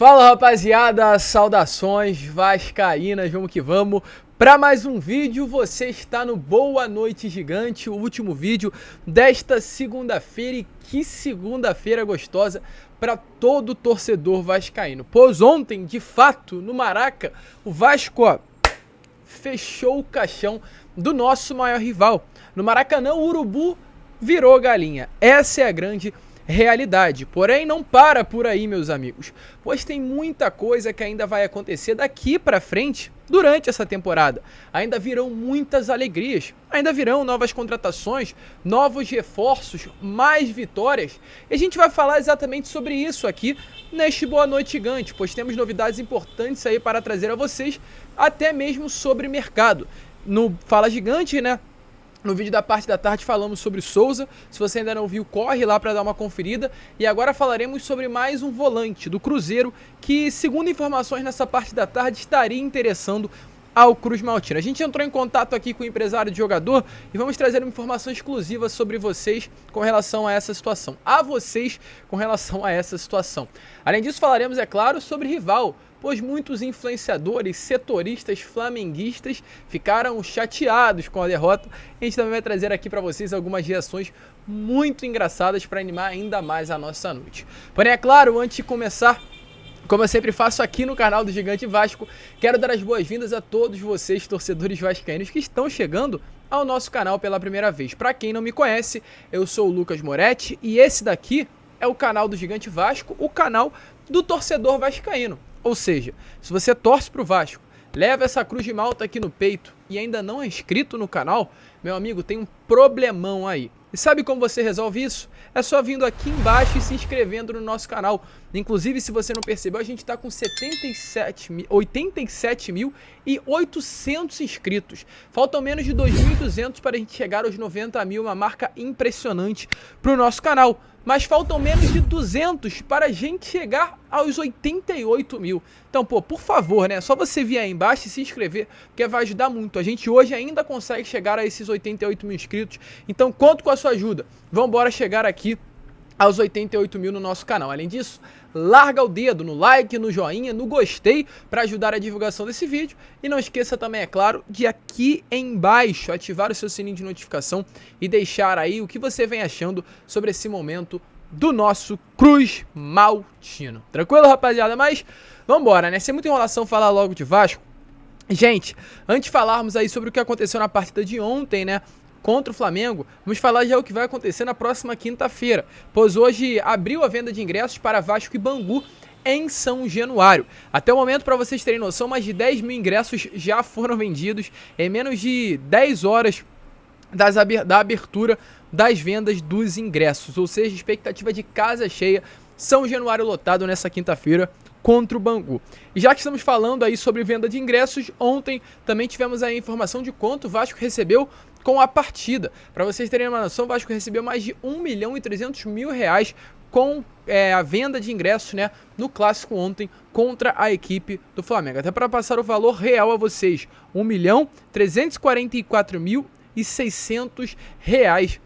Fala rapaziada, saudações vascaínas, vamos que vamos para mais um vídeo. Você está no Boa Noite Gigante, o último vídeo desta segunda-feira, e que segunda-feira gostosa para todo torcedor vascaíno. Pois ontem, de fato, no Maraca, o Vasco fechou o caixão do nosso maior rival. No Maracanã, o Urubu virou galinha. Essa é a grande realidade. Porém, não para por aí, meus amigos, pois tem muita coisa que ainda vai acontecer daqui pra frente durante essa temporada. Ainda virão muitas alegrias, ainda virão novas contratações, novos reforços, mais vitórias. E a gente vai falar exatamente sobre isso aqui neste Boa Noite Gigante, pois temos novidades importantes aí para trazer a vocês, até mesmo sobre mercado. No Fala Gigante, né? No vídeo da parte da tarde falamos sobre Souza. Se você ainda não viu, corre lá para dar uma conferida. E agora falaremos sobre mais um volante do Cruzeiro que, segundo informações nessa parte da tarde, estaria interessando ao Cruz Maltino. A gente entrou em contato aqui com o empresário de jogador e vamos trazer uma informação exclusiva sobre vocês com relação a essa situação. Além disso, falaremos, é claro, sobre rival, pois muitos influenciadores, setoristas, flamenguistas ficaram chateados com a derrota. A gente também vai trazer aqui para vocês algumas reações muito engraçadas para animar ainda mais a nossa noite. Porém, é claro, antes de começar, como eu sempre faço aqui no canal do Gigante Vasco, quero dar as boas-vindas a todos vocês, torcedores vascaínos, que estão chegando ao nosso canal pela primeira vez. Para quem não me conhece, eu sou o Lucas Moretti e esse daqui é o canal do Gigante Vasco, o canal do torcedor vascaíno. Ou seja, se você torce pro Vasco, leva essa cruz de malta aqui no peito e ainda não é inscrito no canal, meu amigo, tem um problemão aí. E sabe como você resolve isso? É só vindo aqui embaixo e se inscrevendo no nosso canal. Inclusive, se você não percebeu, a gente está com 87.800 inscritos. Faltam menos de 2.200 para a gente chegar aos 90 mil, uma marca impressionante para o nosso canal. Mas faltam menos de 200 para a gente chegar aos 88 mil. Então, pô, por favor, né? Só você vir aí embaixo e se inscrever, porque vai ajudar muito. A gente hoje ainda consegue chegar a esses 88 mil inscritos. Então, conto com a sua ajuda. Vamos embora chegar aqui aos 88 mil no nosso canal. Além disso, larga o dedo no like, no joinha, no gostei para ajudar a divulgação desse vídeo. E não esqueça também, é claro, de aqui embaixo ativar o seu sininho de notificação e deixar aí o que você vem achando sobre esse momento do nosso Cruz Maltino. Tranquilo, rapaziada? Mas vamos embora, né? Sem muita enrolação, falar logo de Vasco. Gente, antes de falarmos aí sobre o que aconteceu na partida de ontem, né, contra o Flamengo, vamos falar já o que vai acontecer na próxima quinta-feira, pois hoje abriu a venda de ingressos para Vasco e Bangu em São Januário. Até o momento, para vocês terem noção, mais de 10 mil ingressos já foram vendidos em menos de 10 horas da abertura das vendas dos ingressos, ou seja, expectativa de casa cheia, São Januário lotado nessa quinta-feira contra o Bangu. E já que estamos falando aí sobre venda de ingressos, ontem também tivemos a informação de quanto o Vasco recebeu com a partida. Para vocês terem uma noção, o Vasco recebeu mais de 1.300.000 reais com a venda de ingressos, né, no clássico ontem contra a equipe do Flamengo. Até para passar o valor real a vocês, 1.344.600 reais.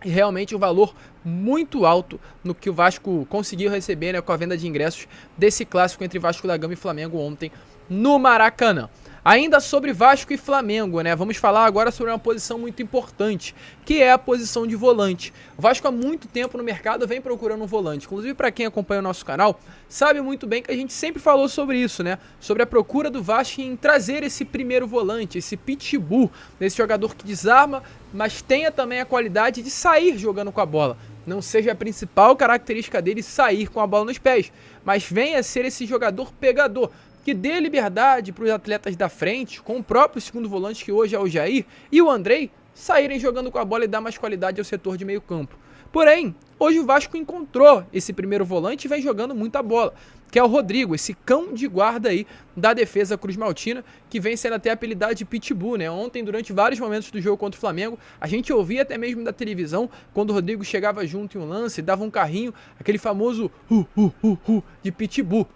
E realmente um valor muito alto no que o Vasco conseguiu receber, né, com a venda de ingressos desse clássico entre Vasco da Gama e Flamengo ontem no Maracanã. Ainda sobre Vasco e Flamengo, né? Vamos falar agora sobre uma posição muito importante, que é a posição de volante. O Vasco há muito tempo no mercado vem procurando um volante. Inclusive, para quem acompanha o nosso canal, sabe muito bem que a gente sempre falou sobre isso, né? Sobre a procura do Vasco em trazer esse primeiro volante, esse pitbull, esse jogador que desarma, mas tenha também a qualidade de sair jogando com a bola. Não seja a principal característica dele sair com a bola nos pés, mas venha a ser esse jogador pegador, que dê liberdade para os atletas da frente, com o próprio segundo volante, que hoje é o Jair, e o Andrei, saírem jogando com a bola e dar mais qualidade ao setor de meio campo. Porém, hoje o Vasco encontrou esse primeiro volante e vem jogando muita bola, que é o Rodrigo, esse cão de guarda aí da defesa Cruz Maltina, que vem sendo até apelidado de Pitbull, né? Ontem, durante vários momentos do jogo contra o Flamengo, a gente ouvia até mesmo da televisão, quando o Rodrigo chegava junto em um lance, dava um carrinho, aquele famoso de Pitbull.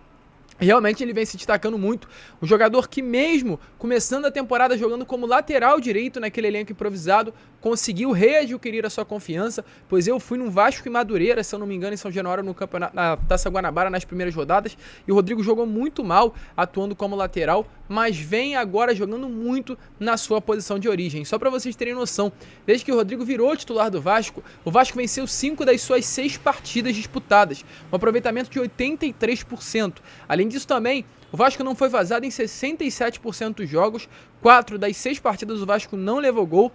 Realmente ele vem se destacando muito, um jogador que mesmo começando a temporada jogando como lateral direito naquele elenco improvisado, conseguiu readquirir a sua confiança, pois eu fui no Vasco e Madureira, se eu não me engano, em São Januário, no campeonato, na Taça Guanabara, nas primeiras rodadas, e o Rodrigo jogou muito mal, atuando como lateral, mas vem agora jogando muito na sua posição de origem. Só para vocês terem noção, desde que o Rodrigo virou titular do Vasco, o Vasco venceu 5 das suas 6 partidas disputadas, um aproveitamento de 83%. Além disso também, o Vasco não foi vazado em 67% dos jogos, 4 das 6 partidas o Vasco não levou gol,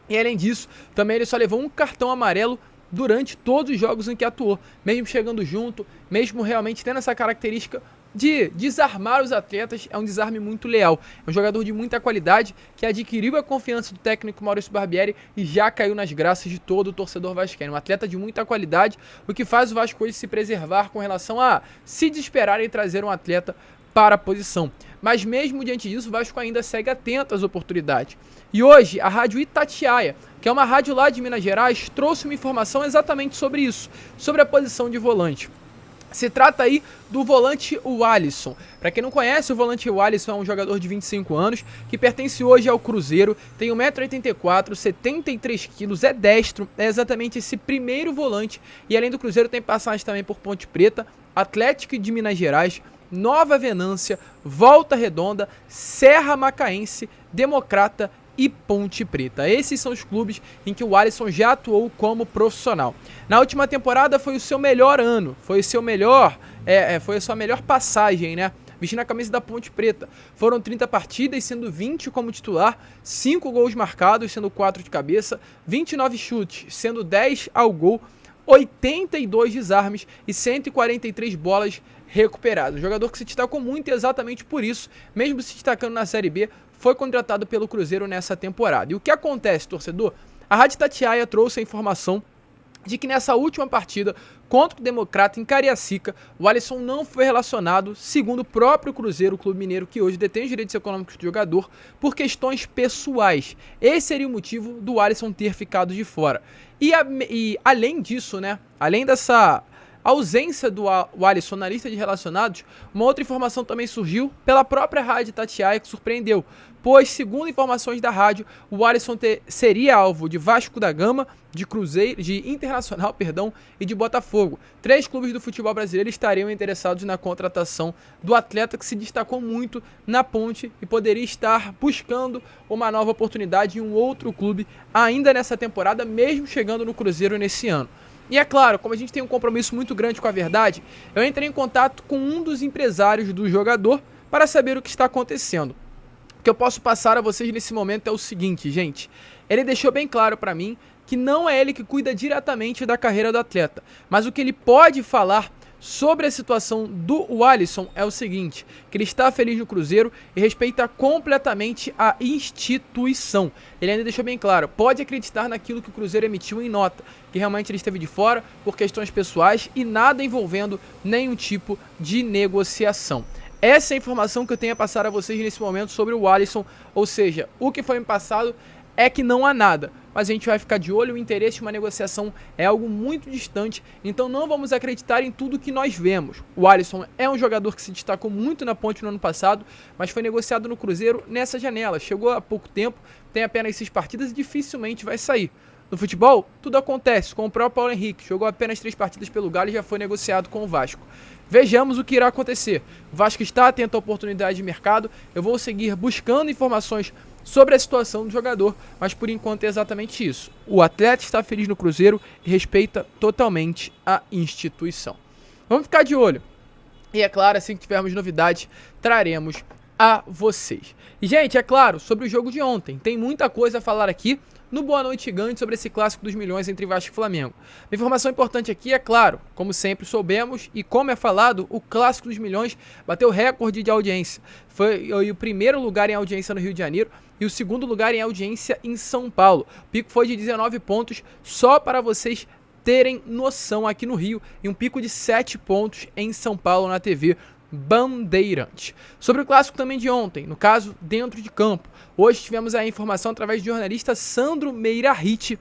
e além disso, também ele só levou um cartão amarelo durante todos os jogos em que atuou, mesmo chegando junto, mesmo realmente tendo essa característica de desarmar os atletas, é um desarme muito leal. É um jogador de muita qualidade que adquiriu a confiança do técnico Maurício Barbieri e já caiu nas graças de todo o torcedor vascaíno. Um atleta de muita qualidade, o que faz o Vasco hoje se preservar com relação a se desesperar em trazer um atleta para a posição. Mas mesmo diante disso, o Vasco ainda segue atento às oportunidades. E hoje, a Rádio Itatiaia, que é uma rádio lá de Minas Gerais, trouxe uma informação exatamente sobre isso, sobre a posição de volante. Se trata aí do volante Alisson. Para quem não conhece, o volante Alisson é um jogador de 25 anos que pertence hoje ao Cruzeiro, tem 1,84 m, 73 kg, é destro, é exatamente esse primeiro volante. E além do Cruzeiro tem passagem também por Ponte Preta, Atlético de Minas Gerais, Nova Venância, Volta Redonda, Serra Macaense, Democrata e Ponte Preta. Esses são os clubes em que o Alisson já atuou como profissional. Na última temporada foi o seu melhor ano, foi a sua melhor passagem, né? Vestindo a camisa da Ponte Preta. Foram 30 partidas, sendo 20 como titular, 5 gols marcados, sendo 4 de cabeça, 29 chutes, sendo 10 ao gol, 82 desarmes e 143 bolas recuperadas. Um jogador que se destacou muito exatamente por isso, mesmo se destacando na Série B, foi contratado pelo Cruzeiro nessa temporada. E o que acontece, torcedor? A Rádio Itatiaia trouxe a informação de que nessa última partida contra o Democrata em Cariacica, o Alisson não foi relacionado, segundo o próprio Cruzeiro, o clube mineiro que hoje detém os direitos econômicos do jogador, por questões pessoais. Esse seria o motivo do Alisson ter ficado de fora. E além disso, né, além dessa ausência do Alisson na lista de relacionados, uma outra informação também surgiu pela própria Rádio Itatiaia que surpreendeu, pois, segundo informações da rádio, o Alisson seria alvo de Vasco da Gama, de Cruzeiro, de Internacional, e de Botafogo. 3 clubes do futebol brasileiro estariam interessados na contratação do atleta que se destacou muito na Ponte e poderia estar buscando uma nova oportunidade em um outro clube ainda nessa temporada, mesmo chegando no Cruzeiro nesse ano. E é claro, como a gente tem um compromisso muito grande com a verdade, eu entrei em contato com um dos empresários do jogador para saber o que está acontecendo. O que eu posso passar a vocês nesse momento é o seguinte, gente. Ele deixou bem claro para mim que não é ele que cuida diretamente da carreira do atleta, mas o que ele pode falar sobre a situação do Alisson é o seguinte, que ele está feliz no Cruzeiro e respeita completamente a instituição. Ele ainda deixou bem claro, pode acreditar naquilo que o Cruzeiro emitiu em nota, que realmente ele esteve de fora por questões pessoais e nada envolvendo nenhum tipo de negociação. Essa é a informação que eu tenho a passar a vocês nesse momento sobre o Alisson, ou seja, o que foi me passado é que não há nada, mas a gente vai ficar de olho, o interesse de uma negociação é algo muito distante, então não vamos acreditar em tudo que nós vemos. O Alisson é um jogador que se destacou muito na Ponte no ano passado, mas foi negociado no Cruzeiro nessa janela, chegou há pouco tempo, tem apenas 6 partidas e dificilmente vai sair. No futebol, tudo acontece, com o próprio Paulo Henrique, jogou apenas 3 partidas pelo Galo e já foi negociado com o Vasco. Vejamos o que irá acontecer. O Vasco está atento à oportunidade de mercado, eu vou seguir buscando informações sobre a situação do jogador, mas por enquanto é exatamente isso. O atleta está feliz no Cruzeiro e respeita totalmente a instituição. Vamos ficar de olho. E é claro, assim que tivermos novidades, traremos a vocês. E, gente, é claro, sobre o jogo de ontem, tem muita coisa a falar aqui no Boa Noite Gigante sobre esse clássico dos milhões entre Vasco e Flamengo. Uma informação importante aqui é claro, como sempre soubemos e como é falado, o clássico dos milhões bateu recorde de audiência. Foi o primeiro lugar em audiência no Rio de Janeiro e o segundo lugar em audiência em São Paulo. O pico foi de 19 pontos, só para vocês terem noção aqui no Rio, e um pico de 7 pontos em São Paulo na TV Bandeirantes. Sobre o clássico também de ontem, no caso, dentro de campo. Hoje tivemos a informação através do jornalista Sandro Meirahit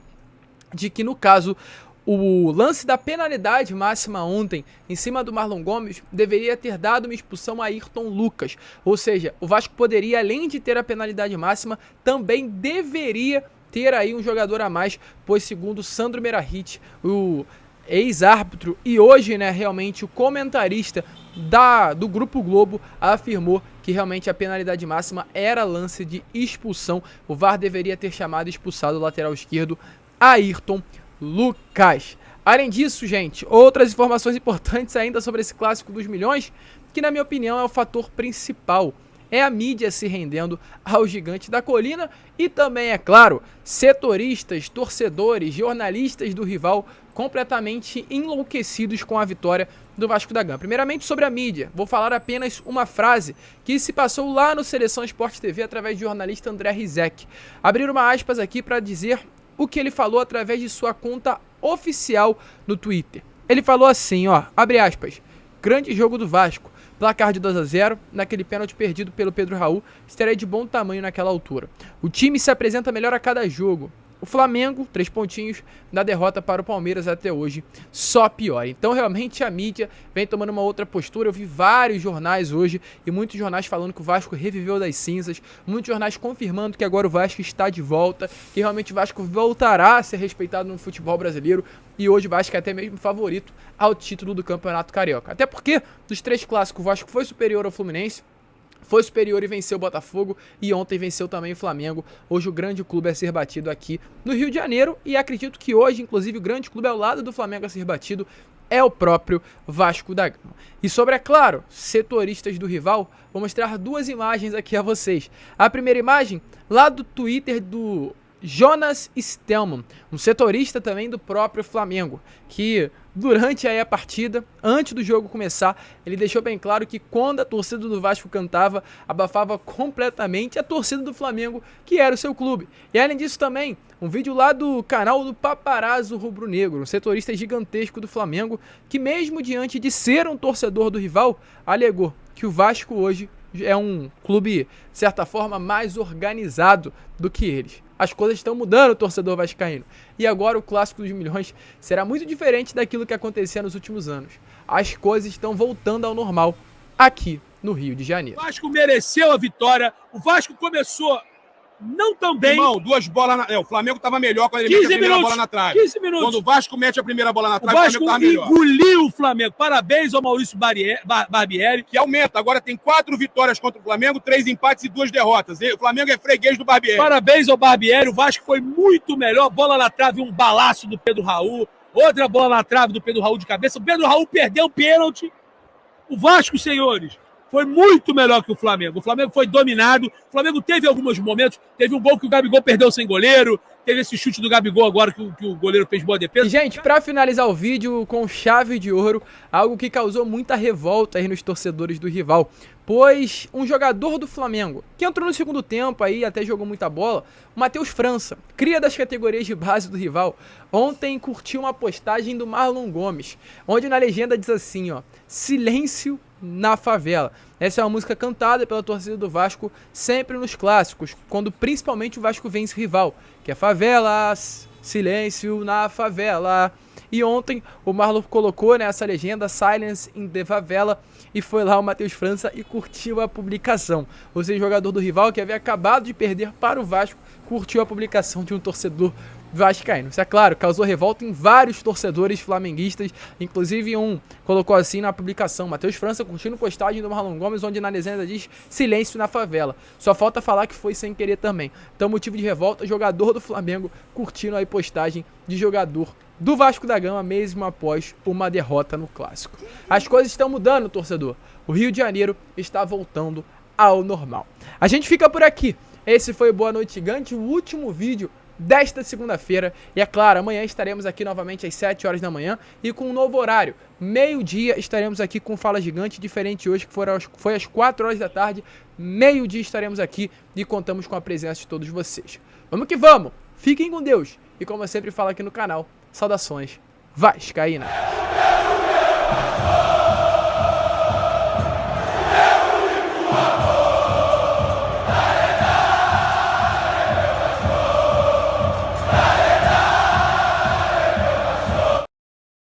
de que, no caso, O lance da penalidade máxima ontem em cima do Marlon Gomes deveria ter dado uma expulsão a Ayrton Lucas. Ou seja, o Vasco poderia, além de ter a penalidade máxima, também deveria ter aí um jogador a mais, pois segundo Sandro Meirahit, o ex-árbitro e hoje, né, realmente o comentarista do Grupo Globo, afirmou que realmente a penalidade máxima era lance de expulsão. O VAR deveria ter chamado e expulsado o lateral esquerdo Ayrton Lucas. Além disso, gente, outras informações importantes ainda sobre esse clássico dos milhões, que na minha opinião é o fator principal. É a mídia se rendendo ao gigante da colina e também, é claro, setoristas, torcedores, jornalistas do rival completamente enlouquecidos com a vitória do Vasco da Gama. Primeiramente sobre a mídia, vou falar apenas uma frase que se passou lá no Seleção Sport TV através do jornalista André Rizek. Abrir uma aspas aqui para dizer o que ele falou através de sua conta oficial no Twitter. Ele falou assim, ó, abre aspas, grande jogo do Vasco, placar de 2-0, naquele pênalti perdido pelo Pedro Raul, estaria de bom tamanho naquela altura. O time se apresenta melhor a cada jogo. O Flamengo, 3 pontinhos, da derrota para o Palmeiras até hoje, só pior. Então realmente a mídia vem tomando uma outra postura. Eu vi vários jornais hoje e muitos jornais falando que o Vasco reviveu das cinzas, muitos jornais confirmando que agora o Vasco está de volta, que realmente o Vasco voltará a ser respeitado no futebol brasileiro e hoje o Vasco é até mesmo favorito ao título do Campeonato Carioca. Até porque dos 3 clássicos o Vasco foi superior ao Fluminense, foi superior e venceu o Botafogo e ontem venceu também o Flamengo. Hoje o grande clube a ser batido aqui no Rio de Janeiro e acredito que hoje, inclusive, o grande clube ao lado do Flamengo a ser batido é o próprio Vasco da Gama. E sobre, é claro, setoristas do rival, vou mostrar 2 imagens aqui a vocês. A primeira imagem, lá do Twitter do Jonas Stelman, um setorista também do próprio Flamengo, que durante aí a partida, antes do jogo começar, ele deixou bem claro que quando a torcida do Vasco cantava, abafava completamente a torcida do Flamengo, que era o seu clube. E além disso também, um vídeo lá do canal do Paparazzo Rubro Negro, um setorista gigantesco do Flamengo, que mesmo diante de ser um torcedor do rival, alegou que o Vasco hoje é um clube, de certa forma, mais organizado do que eles. As coisas estão mudando, torcedor vascaíno. E agora o Clássico dos Milhões será muito diferente daquilo que acontecia nos últimos anos. As coisas estão voltando ao normal aqui no Rio de Janeiro. O Vasco mereceu a vitória. O Vasco começou não tão bem. Irmão, 2 bolas na... o Flamengo estava melhor quando ele mete a primeira bola na trave. 15 minutos. Quando o Vasco mete a primeira bola na trave, o Vasco engoliu o Flamengo. Parabéns ao Maurício Barbieri. Que aumenta. Agora tem 4 vitórias contra o Flamengo, 3 empates e 2 derrotas. O Flamengo é freguês do Barbieri. Parabéns ao Barbieri. O Vasco foi muito melhor. Bola na trave, um balaço do Pedro Raul. Outra bola na trave do Pedro Raul de cabeça. O Pedro Raul perdeu o pênalti. O Vasco, senhores, foi muito melhor que o Flamengo. O Flamengo foi dominado. O Flamengo teve alguns momentos. Teve um gol que o Gabigol perdeu sem goleiro. Teve esse chute do Gabigol agora que o goleiro fez boa defesa. E, gente, pra finalizar o vídeo com chave de ouro, algo que causou muita revolta aí nos torcedores do rival. Pois um jogador do Flamengo, que entrou no segundo tempo aí, até jogou muita bola, o Matheus França, cria das categorias de base do rival, ontem curtiu uma postagem do Marlon Gomes, onde na legenda diz assim, ó, silêncio na favela. Essa é uma música cantada pela torcida do Vasco sempre nos clássicos, quando principalmente o Vasco vence o rival, que é favelas, silêncio na favela. E ontem o Marlon colocou nessa legenda Silence in the Favela e foi lá o Matheus França e curtiu a publicação. Ou seja, o jogador do rival que havia acabado de perder para o Vasco curtiu a publicação de um torcedor vascaíno. Isso é claro, causou revolta em vários torcedores flamenguistas, inclusive um colocou assim na publicação, Matheus França curtindo postagem do Marlon Gomes, onde na legenda diz silêncio na favela. Só falta falar que foi sem querer também. Então motivo de revolta, jogador do Flamengo curtindo aí postagem de jogador do Vasco da Gama, mesmo após uma derrota no Clássico. As coisas estão mudando, torcedor. O Rio de Janeiro está voltando ao normal. A gente fica por aqui. Esse foi o Boa Noite Gigante, o último vídeo desta segunda-feira. E é claro, amanhã estaremos aqui novamente às 7 horas da manhã e com um novo horário. Meio-dia estaremos aqui com Fala Gigante, diferente hoje, que foi às 4 horas da tarde. Meio-dia estaremos aqui e contamos com a presença de todos vocês. Vamos que vamos! Fiquem com Deus! E como eu sempre falo aqui no canal, saudações vascaínas!